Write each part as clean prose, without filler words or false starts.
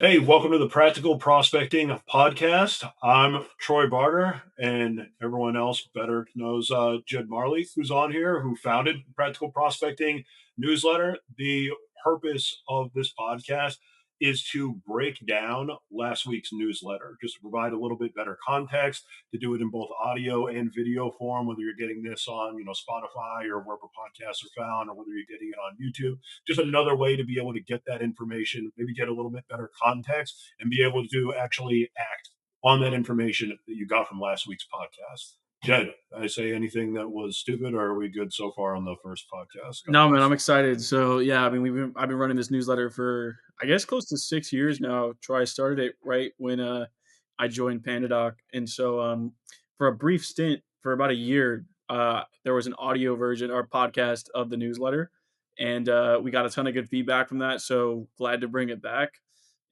Hey, welcome to the Practical Prospecting Podcast. I'm Troy Barter, and everyone else better knows Jed Marley, who's on here, who founded Practical Prospecting newsletter. The purpose of this podcast is to break down last week's newsletter, just to provide a little bit better context, to do it in both audio and video form, whether you're getting this on, Spotify or wherever podcasts are found, or whether you're getting it on YouTube. Just another way to be able to get that information, maybe get a little bit better context and be able to actually act on that information that you got from last week's podcast. Jed, did I say anything that was stupid, or are we good so far on the first podcast, No, man, guys? I'm excited. So yeah, I mean, I've been running this newsletter for I guess close to 6 years now. Troy, I started it right when I joined PandaDoc, and so for a brief stint for about a year, there was an audio version or podcast of the newsletter, and we got a ton of good feedback from that. So glad to bring it back.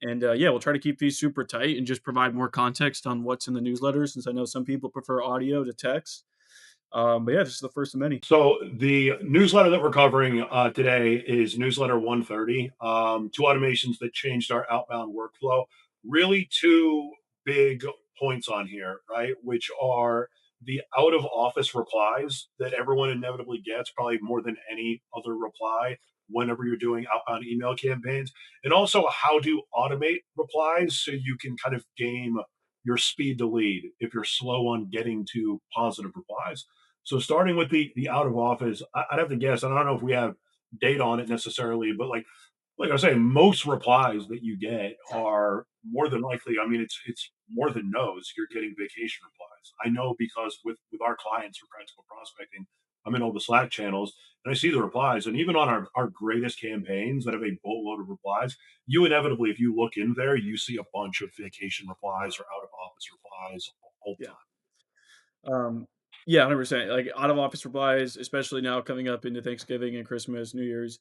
And yeah, we'll try to keep these super tight and just provide more context on what's in the newsletter, since I know some people prefer audio to text. But yeah, this is the first of many. So the newsletter that we're covering today is newsletter 130. Two automations that changed our outbound workflow. Really, two big points on here, right? Which are the out of office replies that everyone inevitably gets, probably more than any other reply whenever you're doing outbound email campaigns, and also how to automate replies so you can kind of game your speed to lead if you're slow on getting to positive replies. So starting with the out of office, I'd have to guess. And I don't know if we have data on it necessarily, but like I was saying, most replies that you get are more than likely. I mean, it's more than no's. You're getting vacation replies. I know because with our clients for practical prospecting, I'm in all the Slack channels and I see the replies. And even on our greatest campaigns that have a boatload of replies, you inevitably, if you look in there, you see a bunch of vacation replies or out of office replies all the Yeah. time. Um, yeah, 100%. Like out of office replies, especially now coming up into Thanksgiving and Christmas, New Year's,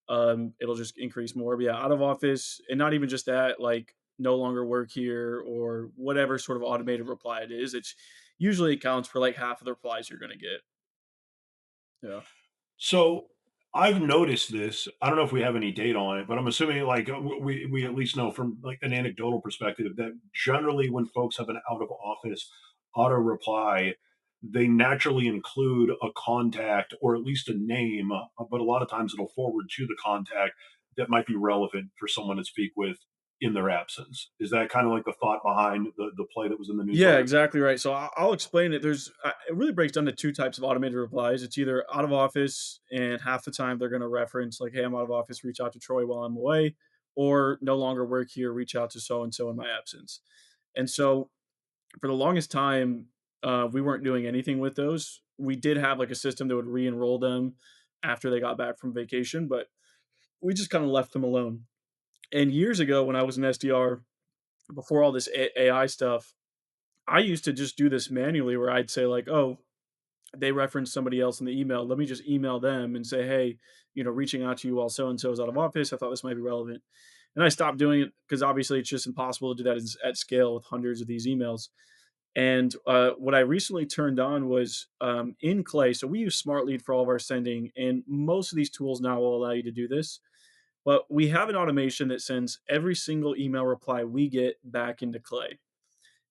it'll just increase more. But yeah, out of office, and not even just that, like no longer work here or whatever sort of automated reply it is. It's usually accounts for like half of the replies you're going to get. Yeah. So I've noticed this. I don't know if we have any data on it, but I'm assuming like we at least know from like an anecdotal perspective that generally when folks have an out of office auto reply, they naturally include a contact or at least a name, but a lot of times it'll forward to the contact that might be relevant for someone to speak with in their absence. Is that kind of like the thought behind the play that was in the Yeah, newsletter? exactly right. So I'll explain it. It really breaks down to two types of automated replies. It's either out of office, and half the time they're going to reference like, "Hey, I'm out of office. Reach out to Troy while I'm away," or "No longer work here. Reach out to so and so in my absence." And so for the longest time, we weren't doing anything with those. We did have like a system that would re-enroll them after they got back from vacation, but we just kind of left them alone. And years ago, when I was an SDR, before all this AI stuff, I used to just do this manually where I'd say like, "Oh, they referenced somebody else in the email. Let me just email them and say, hey, reaching out to you while so and so is out of office. I thought this might be relevant." And I stopped doing it because obviously it's just impossible to do that at scale with hundreds of these emails. And what I recently turned on was in Clay. So we use Smartlead for all of our sending, and most of these tools now will allow you to do this. But we have an automation that sends every single email reply we get back into Clay.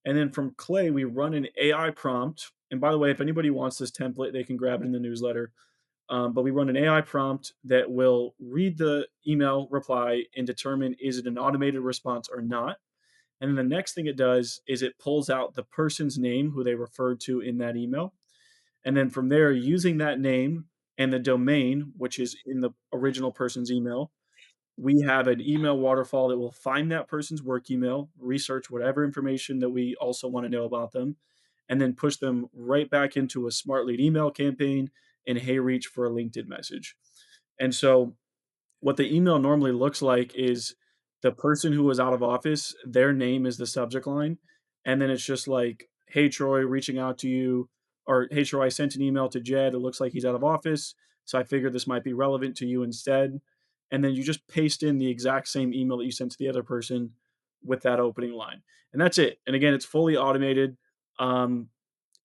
And then from Clay, we run an AI prompt. And by the way, if anybody wants this template, they can grab it in the newsletter. But we run an AI prompt that will read the email reply and determine is it an automated response or not. And then the next thing it does is it pulls out the person's name who they referred to in that email. And then from there, using that name and the domain, which is in the original person's email, we have an email waterfall that will find that person's work email, research whatever information that we also want to know about them, and then push them right back into a smart lead email campaign and hey reach for a LinkedIn message. And so what the email normally looks like is the person who was out of office, their name is the subject line. And then it's just like, "Hey, Troy, reaching out to you," or "Hey, Troy, I sent an email to Jed. It looks like he's out of office. So I figured this might be relevant to you instead." And then you just paste in the exact same email that you sent to the other person with that opening line. And that's it. And again, it's fully automated. Um,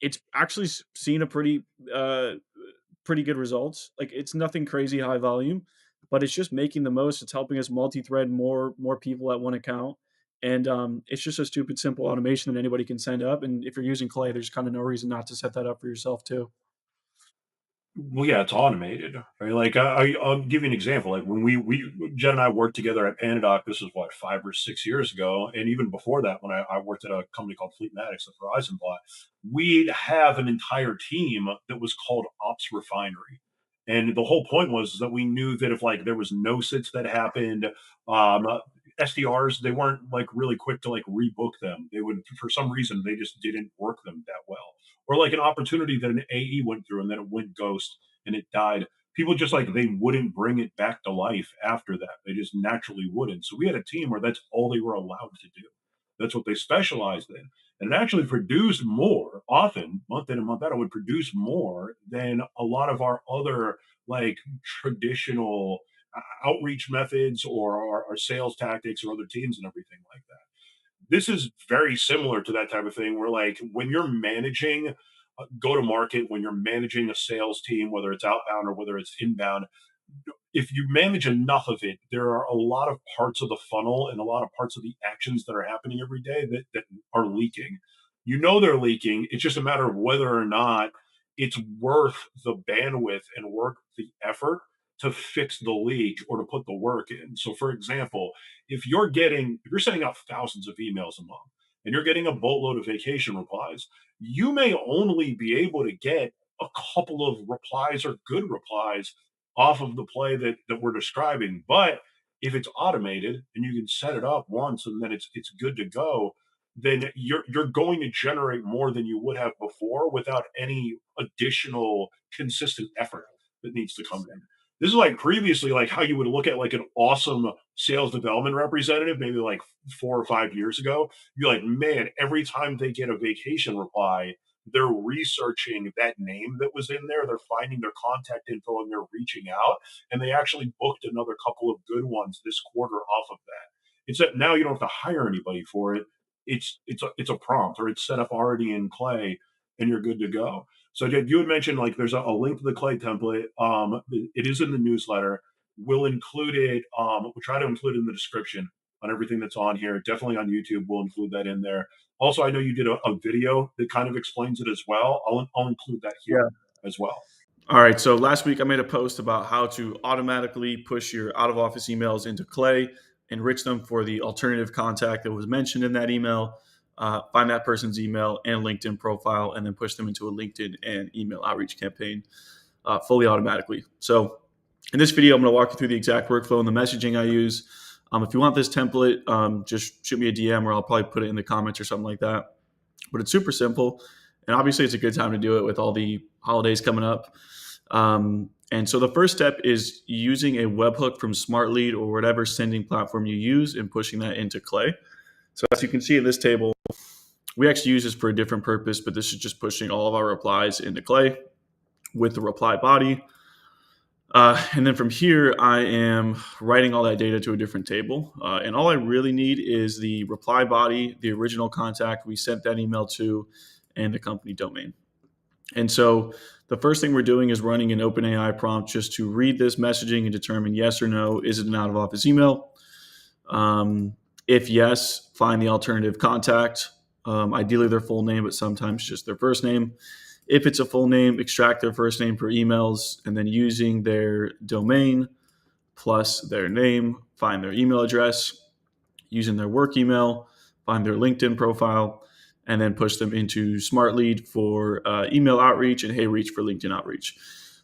it's actually seen a pretty good results. Like it's nothing crazy high volume, but it's just making the most. It's helping us multi-thread more people at one account, And it's just a stupid, simple automation that anybody can send up. And if you're using Clay, there's kind of no reason not to set that up for yourself too. Well, yeah, it's automated, right? Like I'll give you an example. Like when we Jen and I worked together at Panadoc, this was what 5 or 6 years ago, and even before that, when I worked at a company called Fleetmatics that Verizon bought, we'd have an entire team that was called Ops Refinery, and the whole point was that we knew that if like there was no sits that happened, um, SDRs they weren't like really quick to like rebook them. They would for some reason they just didn't work them that well or like an opportunity that an AE went through and then it went ghost and it died. People just like they wouldn't bring it back to life after that. They just naturally wouldn't. So we had a team where that's all they were allowed to do. That's what they specialized in. And it actually produced more often, month in and month out, it would produce more than a lot of our other like traditional outreach methods or our sales tactics or other teams and everything like that. This is very similar to that type of thing where like when you're managing go to market, when you're managing a sales team, whether it's outbound or whether it's inbound, if you manage enough of it, there are a lot of parts of the funnel and a lot of parts of the actions that are happening every day that are leaking. You know they're leaking. It's just a matter of whether or not it's worth the bandwidth and worth the effort to fix the leak or to put the work in. So for example, if you're sending out thousands of emails a month and you're getting a boatload of vacation replies, you may only be able to get a couple of replies or good replies off of the play that we're describing. But if it's automated and you can set it up once and then it's good to go, then you're going to generate more than you would have before without any additional consistent effort that needs to come in. This is like previously like how you would look at like an awesome sales development representative maybe like 4 or 5 years ago. You're like, man, every time they get a vacation reply, they're researching that name that was in there. They're finding their contact info and they're reaching out. And they actually booked another couple of good ones this quarter off of that. It's that now you don't have to hire anybody for it. It's a prompt or it's set up already in Clay, and you're good to go. So you had mentioned like there's a link to the Clay template. It is in the newsletter. We'll include it. We'll try to include it in the description on everything that's on here. Definitely on YouTube, we'll include that in there. Also, I know you did a video that kind of explains it as well. I'll include that here Yeah. as well. All right. So last week I made a post about how to automatically push your out of office emails into Clay, enrich them for the alternative contact that was mentioned in that email, find that person's email and LinkedIn profile, and then push them into a LinkedIn and email outreach campaign fully automatically. So in this video, I'm going to walk you through the exact workflow and the messaging I use. If you want this template, just shoot me a DM or I'll probably put it in the comments or something like that. But it's super simple. And obviously, it's a good time to do it with all the holidays coming up. And so the first step is using a webhook from Smartlead or whatever sending platform you use and pushing that into Clay. So as you can see in this table, we actually use this for a different purpose, but this is just pushing all of our replies into Clay with the reply body. And then from here, I am writing all that data to a different table. And all I really need is the reply body, the original contact we sent that email to, and the company domain. And so the first thing we're doing is running an OpenAI prompt just to read this messaging and determine yes or no, is it an out of office email? If yes, find the alternative contact, ideally their full name, but sometimes just their first name. If it's a full name, extract their first name per emails, and then using their domain plus their name, find their email address, using their work email, find their LinkedIn profile, and then push them into Smartlead for email outreach and HeyReach for LinkedIn outreach.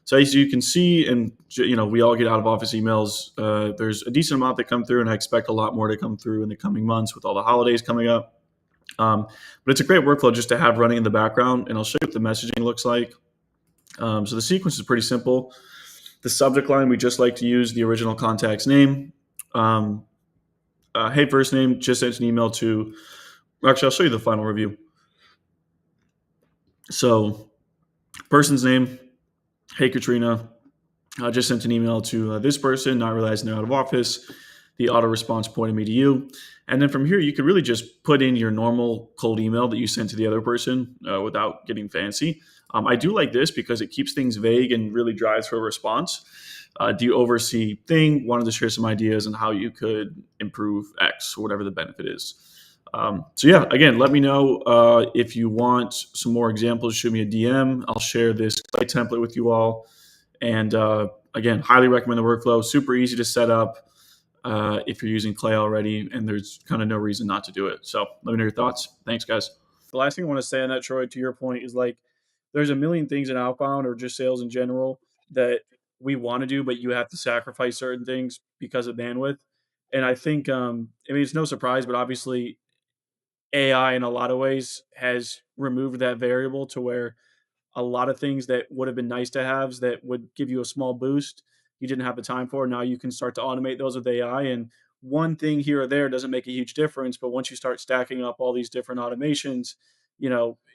So as you can see, and we all get out of office emails. There's a decent amount that come through, and I expect a lot more to come through in the coming months with all the holidays coming up. But it's a great workflow just to have running in the background, and I'll show you what the messaging looks like. So the sequence is pretty simple. The subject line, we just like to use the original contact's name. Hey, first name, just sent an email to, actually, I'll show you the final review. So person's name, hey, Katrina, I just sent an email to this person, not realizing they're out of office. The auto response pointed me to you. And then from here, you could really just put in your normal cold email that you sent to the other person without getting fancy. I do like this because it keeps things vague and really drives for a response. Do you oversee thing? Wanted to share some ideas on how you could improve X, whatever the benefit is. So yeah, again, let me know if you want some more examples. Shoot me a DM. I'll share this Clay template with you all. And again, highly recommend the workflow. Super easy to set up if you're using Clay already, and there's kind of no reason not to do it. So let me know your thoughts. Thanks, guys. The last thing I want to say on that, Troy, to your point, is like there's a million things in outbound or just sales in general that we want to do, but you have to sacrifice certain things because of bandwidth. And I think, I mean, it's no surprise, but obviously AI in a lot of ways has removed that variable to where a lot of things that would have been nice to haves that would give you a small boost you didn't have the time for. Now you can start to automate those with AI, and one thing here or there doesn't make a huge difference, but once you start stacking up all these different automations,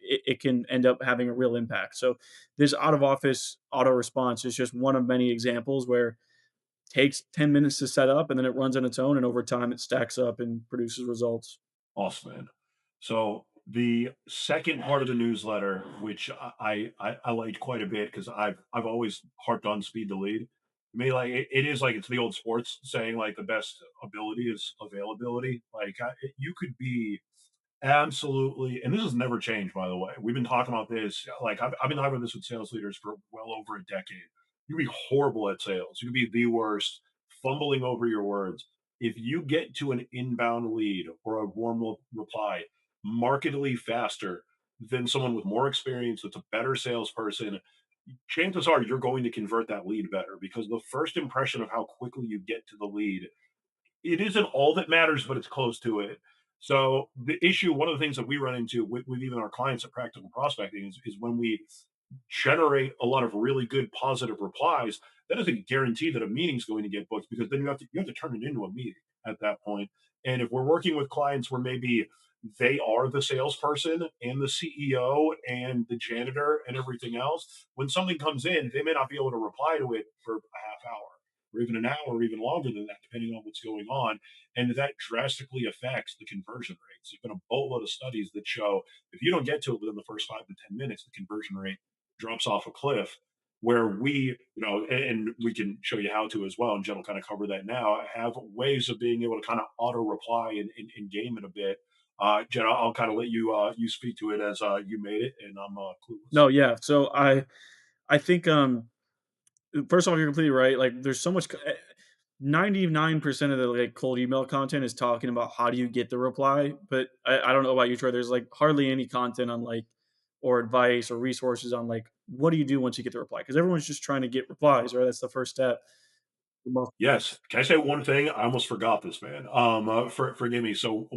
it can end up having a real impact. So this out of office auto response is just one of many examples where it takes 10 minutes to set up and then it runs on its own, and over time it stacks up and produces results. Awesome, man. So the second part of the newsletter, which I liked quite a bit because I've always harped on speed to lead. To me, like it is like it's the old sports saying like the best ability is availability. Like you could be absolutely, and this has never changed, by the way. We've been talking about this, like, I've been talking about this with sales leaders for well over a decade. You can be horrible at sales. You can be the worst, fumbling over your words. If you get to an inbound lead or a warm reply markedly faster than someone with more experience, that's a better salesperson, chances are you're going to convert that lead better because the first impression of how quickly you get to the lead, it isn't all that matters, but it's close to it. So the issue, one of the things that we run into with even our clients at Practical Prospecting is when we generate a lot of really good positive replies, that doesn't guarantee that a meeting's going to get booked because then you have to turn it into a meeting at that point. And if we're working with clients where maybe they are the salesperson and the CEO and the janitor and everything else, when something comes in, they may not be able to reply to it for a half hour or even an hour or even longer than that, depending on what's going on. And that drastically affects the conversion rates. There's been a boatload of studies that show if you don't get to it within the first 5 to 10 minutes, the conversion rate drops off a cliff. Where we, and we can show you how to as well, and Jen will kind of cover that now, have ways of being able to kind of auto reply and game it a bit. Jen, I'll kind of let you speak to it as you made it, and I'm clueless. No, yeah. So I think first of all, you're completely right. Like, there's so much. 99% of the like cold email content is talking about how do you get the reply, but I don't know about you, Troy. There's like hardly any content on like or advice or resources on like what do you do once you get the reply, because everyone's just trying to get replies, right? That's the first step. The most- Yes. Can I say one thing? I almost forgot this, man. Forgive me. So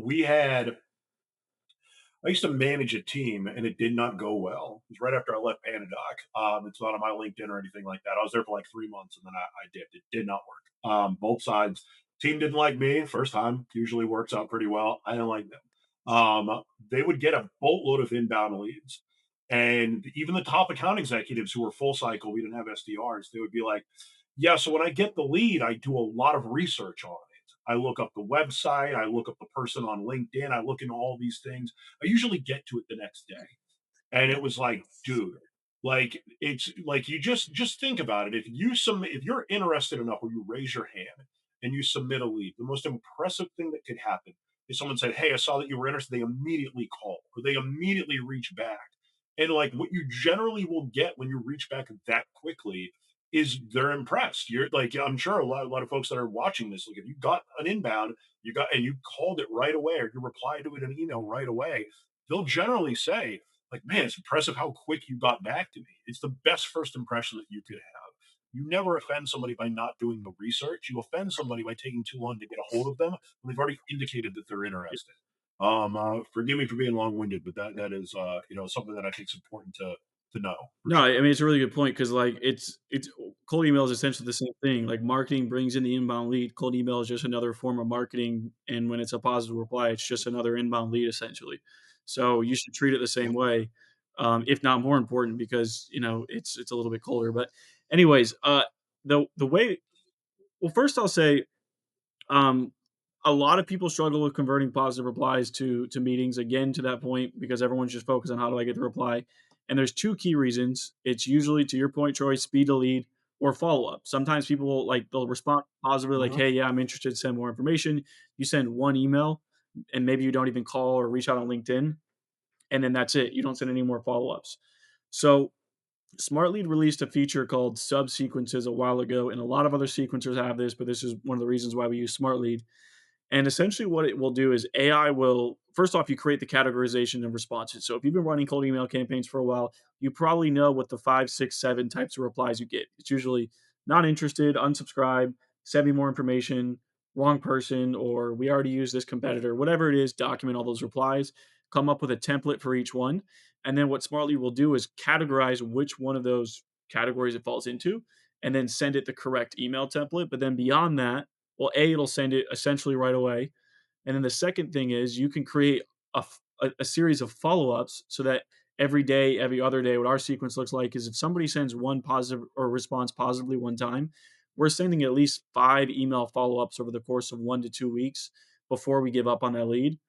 I used to manage a team, and it did not go well. It was right after I left Panadoc. It's not on my LinkedIn or anything like that. I was there for like 3 months, and then I dipped. It did not work. Both sides. Team didn't like me first time. Usually works out pretty well. I didn't like them. They would get a boatload of inbound leads, and even the top account executives who were full cycle, we didn't have SDRs. They would be like, "Yeah, so when I get the lead, I do a lot of research on it. I look up the website, I look up the person on LinkedIn, I look into all these things. I usually get to it the next day." And it was like, dude, like it's like you just think about it. If you're interested enough where you raise your hand and you submit a lead, the most impressive thing that could happen is someone said, "Hey, I saw that you were interested." They immediately call or they immediately reach back. And like what you generally will get when you reach back that quickly is they're impressed. You're like, I'm sure a lot of folks that are watching this, like if you got an inbound, you called it right away, or you replied to it in an email right away, they'll generally say, like, man, it's impressive how quick you got back to me. It's the best first impression that you could have. You never offend somebody by not doing the research. You offend somebody by taking too long to get a hold of them when they've already indicated that they're interested. Forgive me for being long-winded, but that is something that I think is important to know for No, I sure. mean it's a really good point because like it's cold email is essentially the same thing. Like marketing brings in the inbound lead. Cold email is just another form of marketing, and when it's a positive reply, it's just another inbound lead essentially. So you should treat it the same way, if not more important, because it's a little bit colder. But anyways, the way, well, first I'll say um, a lot of people struggle with converting positive replies to meetings. Again, to that point, because everyone's just focused on how do I get the reply. And there's two key reasons. It's usually, to your point, Troy, speed to lead or follow up. Sometimes people will like they'll respond positively, like, Mhm. "Hey, yeah, I'm interested. Send more information." You send one email, and maybe you don't even call or reach out on LinkedIn, and then that's it. You don't send any more follow ups. So Smartlead released a feature called subsequences a while ago, and a lot of other sequencers have this, but this is one of the reasons why we use Smartlead. And essentially, what it will do is AI will, first off, you create the categorization of responses. So if you've been running cold email campaigns for a while, you probably know what the five, six, seven types of replies you get. It's usually not interested, unsubscribe, send me more information, wrong person, or we already use this competitor, whatever it is, document all those replies, come up with a template for each one. And then what Smartly will do is categorize which one of those categories it falls into, and then send it the correct email template. But then beyond that, well, it'll send it essentially right away. And then the second thing is you can create a series of follow ups so that every day, every other day, what our sequence looks like is if somebody sends one positive or responds positively one time, we're sending at least 5 email follow ups over the course of 1 to 2 weeks before we give up on that lead.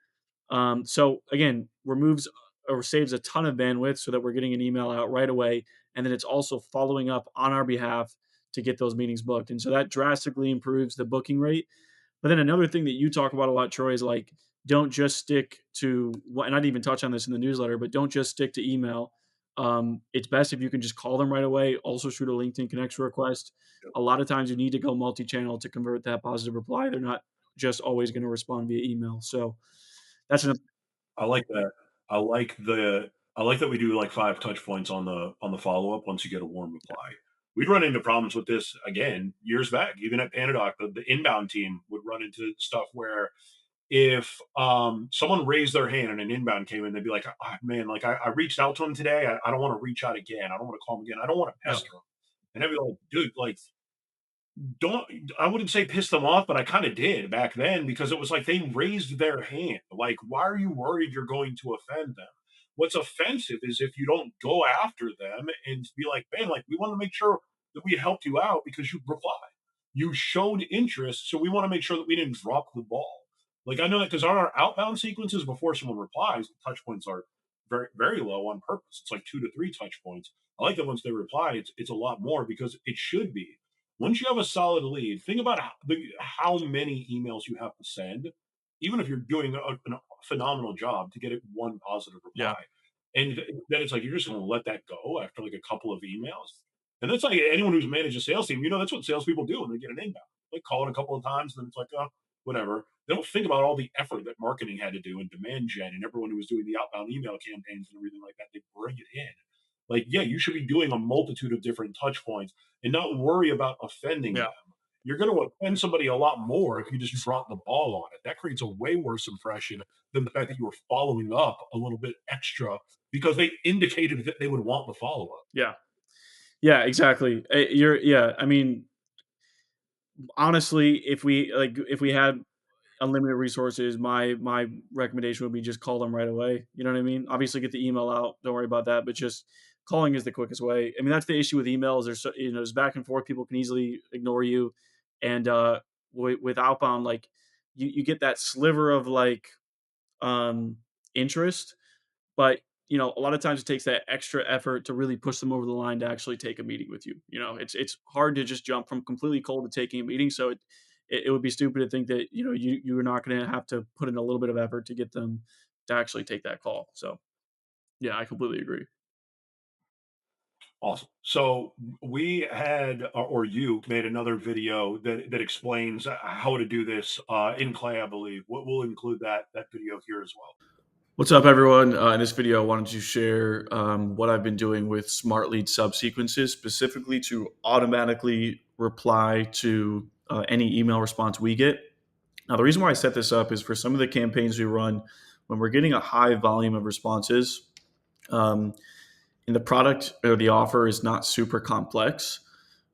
So again, removes or saves a ton of bandwidth so that we're getting an email out right away. And then it's also following up on our behalf to get those meetings booked. And so that drastically improves the booking rate. But then another thing that you talk about a lot, Troy, is like don't just stick to what, and I didn't even touch on this in the newsletter, but don't just stick to email. It's best if you can just call them right away. Also, shoot a LinkedIn connection request. A lot of times you need to go multi-channel to convert that positive reply. They're not just always going to respond via email. So that's another. I like that. I like the I like that we do like 5 touch points on the follow-up once you get a warm reply. We'd run into problems with this again years back, even at Panadoc. The inbound team would run into stuff where if someone raised their hand and an inbound came in, they'd be like, "Ah, man, like I reached out to him today. I don't want to reach out again. I don't want to call him again. I don't want to Yeah. pester him." And I'd be like, dude, like don't I wouldn't say piss them off, but I kind of did back then because it was like they raised their hand. Like, why are you worried you're going to offend them? What's offensive is if you don't go after them and be like, man, like we want to make sure that we helped you out because you replied. You showed interest, so we want to make sure that we didn't drop the ball. Like I know that because on our outbound sequences, before someone replies, the touch points are very, very low on purpose. It's like 2 to 3 touch points. I like that once they reply, it's a lot more because it should be once you have a solid lead, think about how many emails you have to send, even if you're doing a phenomenal job to get it one positive Yeah. reply. And then it's like you're just going to let that go after like a couple of emails. And that's like anyone who's managed a sales team, that's what salespeople do when they get an inbound. They call it a couple of times, and then it's like, oh, whatever. They don't think about all the effort that marketing had to do and demand gen and everyone who was doing the outbound email campaigns and everything like that. They bring it in. Like, yeah, you should be doing a multitude of different touch points and not worry about offending Yeah. them. You're going to offend somebody a lot more if you just drop the ball on it. That creates a way worse impression than the fact that you were following up a little bit extra because they indicated that they would want the follow up. Yeah. Yeah, exactly. Yeah, I mean, honestly, if we had unlimited resources, my recommendation would be just call them right away. You know what I mean? Obviously, get the email out. Don't worry about that, but just calling is the quickest way. I mean, that's the issue with emails. There's there's back and forth. People can easily ignore you, and with outbound, like you get that sliver of like um interest, but a lot of times it takes that extra effort to really push them over the line to actually take a meeting with you. It's hard to just jump from completely cold to taking a meeting. So it would be stupid to think that you're not going to have to put in a little bit of effort to get them to actually take that call. So yeah, I completely agree. Awesome. So we had, or you made another video that explains how to do this in Clay, I believe. We'll include that video here as well. What's up, everyone? In this video, I wanted to share what I've been doing with Smartlead subsequences, specifically to automatically reply to any email response we get. Now, the reason why I set this up is for some of the campaigns we run, when we're getting a high volume of responses, um, and the product or the offer is not super complex,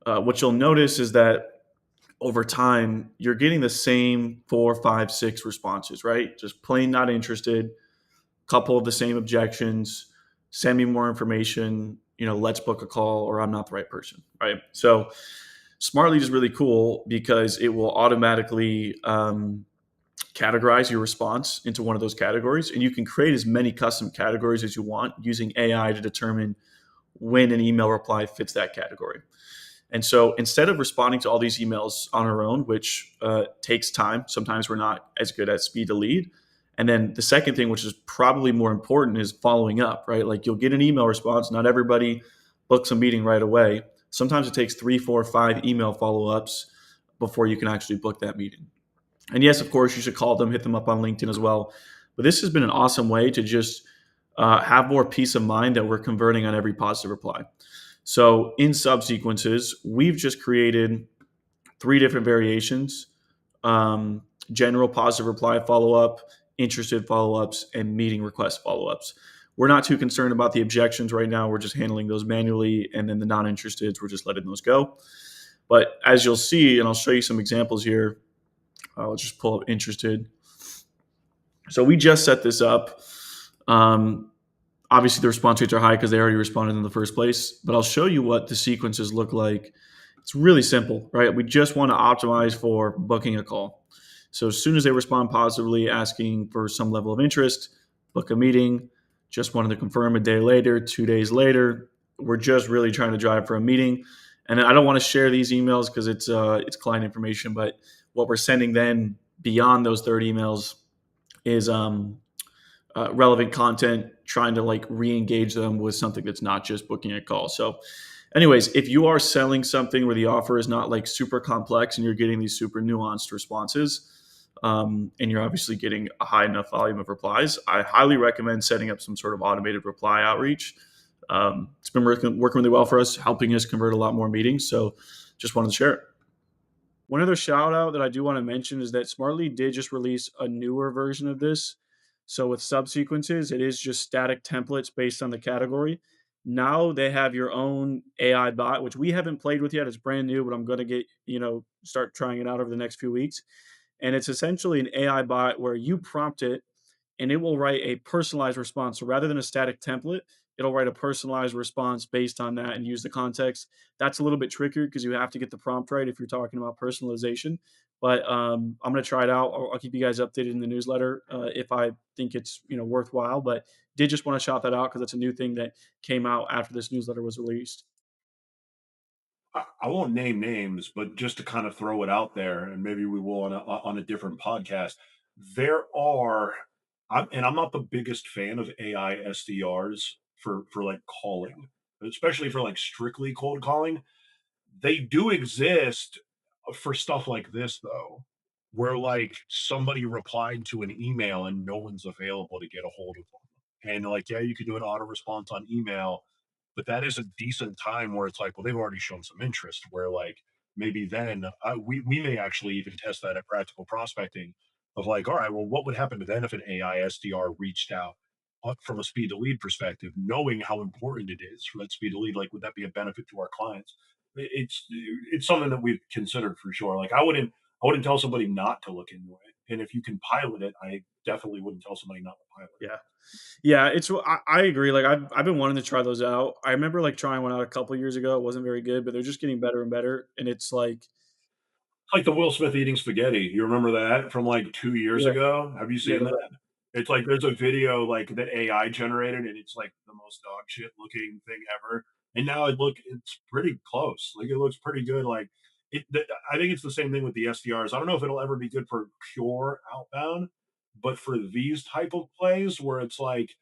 what you'll notice is that over time, you're getting the same 4, 5, 6 responses, right? Just plain not interested, couple of the same objections, send me more information, let's book a call, or I'm not the right person, right? So Smartlead is really cool because it will automatically categorize your response into one of those categories, and you can create as many custom categories as you want using AI to determine when an email reply fits that category. And so instead of responding to all these emails on our own, which takes time, sometimes we're not as good at speed to lead. And then the second thing, which is probably more important, is following up, right? Like you'll get an email response. Not everybody books a meeting right away. Sometimes it takes 3, 4, 5 email follow ups before you can actually book that meeting. And yes, of course, you should call them, hit them up on LinkedIn as well. But this has been an awesome way to just have more peace of mind that we're converting on every positive reply. So in subsequences, we've just created 3 different variations: general positive reply follow up, interested follow ups, and meeting request follow ups. We're not too concerned about the objections right now. We're just handling those manually. And then the non interesteds, we're just letting those go. But as you'll see, and I'll show you some examples here, I'll just pull up interested. So we just set this up. Um, Obviously, the response rates are high because they already responded in the first place. But I'll show you what the sequences look like. It's really simple, right? We just want to optimize for booking a call. So as soon as they respond positively, asking for some level of interest, book a meeting. Just wanted to confirm a day later, 2 days later. We're just really trying to drive for a meeting. And I don't want to share these emails because it's client information. But what we're sending then beyond those 30 emails is relevant content, trying to like re-engage them with something that's not just booking a call. So anyways, if you are selling something where the offer is not like super complex and you're getting these super nuanced responses, and you're obviously getting a high enough volume of replies, I highly recommend setting up some sort of automated reply outreach. It's been working really well for us, helping us convert a lot more meetings. So just wanted to share it. One other shout out that I do want to mention is that Smartlead did just release a newer version of this. So with subsequences, it is just static templates based on the category. Now they have your own AI bot, which we haven't played with yet. It's brand new, but I'm going to start trying it out over the next few weeks. And it's essentially an AI bot where you prompt it and it will write a personalized response. So rather than a static template, it'll write a personalized response based on that and use the context. That's a little bit trickier because you have to get the prompt right if you're talking about personalization. But I'm going to try it out. I'll keep you guys updated in the newsletter if I think it's worthwhile. But did just want to shout that out because that's a new thing that came out after this newsletter was released. I won't name names, but just to kind of throw it out there, and maybe we will on a different podcast. There are, and I'm not the biggest fan of AI SDRs for like calling, especially for like strictly cold calling. They do exist for stuff like this though, where like somebody replied to an email and no one's available to get a hold of them. And like, yeah, you could do an auto response on email, but that is a decent time where it's like, well, they've already shown some interest. Where like maybe then we may actually even test that at practical prospecting of like, all right, well, what would happen then if an AI SDR reached out from a speed to lead perspective, knowing how important it is for that speed to lead? Like, would that be a benefit to our clients? It's something that we've considered for sure. Like, I wouldn't tell somebody not to look into it, and if you can pilot it, I definitely wouldn't tell somebody not to pilot it. Yeah. Yeah, I agree. Like I've been wanting to try those out. I remember like trying one out a couple years ago. It wasn't very good, but they're just getting better and better. And it's like, Like the Will Smith eating spaghetti. You remember that from like 2 years yeah, ago? Have you yeah, seen that? It's like there's a video like that AI generated, and it's like the most dog shit looking thing ever. And now it's pretty close. Like it looks pretty good. Like I think it's the same thing with the SDRs. I don't know if it'll ever be good for pure outbound, but for these type of plays where it's like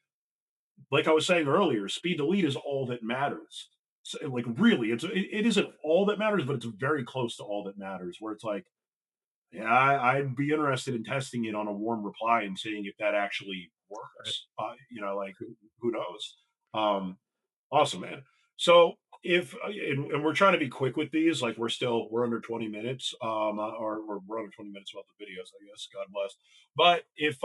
I was saying earlier, speed to lead is all that matters. So, like really, it isn't all that matters, but it's very close to all that matters. Where it's like, yeah, I'd be interested in testing it on a warm reply and seeing if that actually right. works. Like who knows? Um, Awesome, man. So if and we're trying to be quick with these, like we're under 20 minutes, or we're under 20 minutes about the videos, I guess. God bless. But if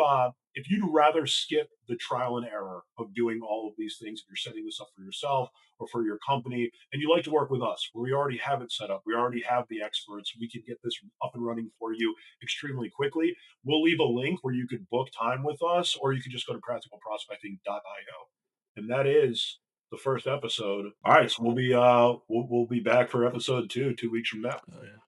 you'd rather skip the trial and error of doing all of these things, if you're setting this up for yourself or for your company, and you like to work with us, where we already have it set up, we already have the experts, we can get this up and running for you extremely quickly. We'll leave a link where you could book time with us, or you could just go to practicalprospecting.io, and that is the first episode. All right, so we'll be back for episode 2 2 weeks from now. Oh yeah.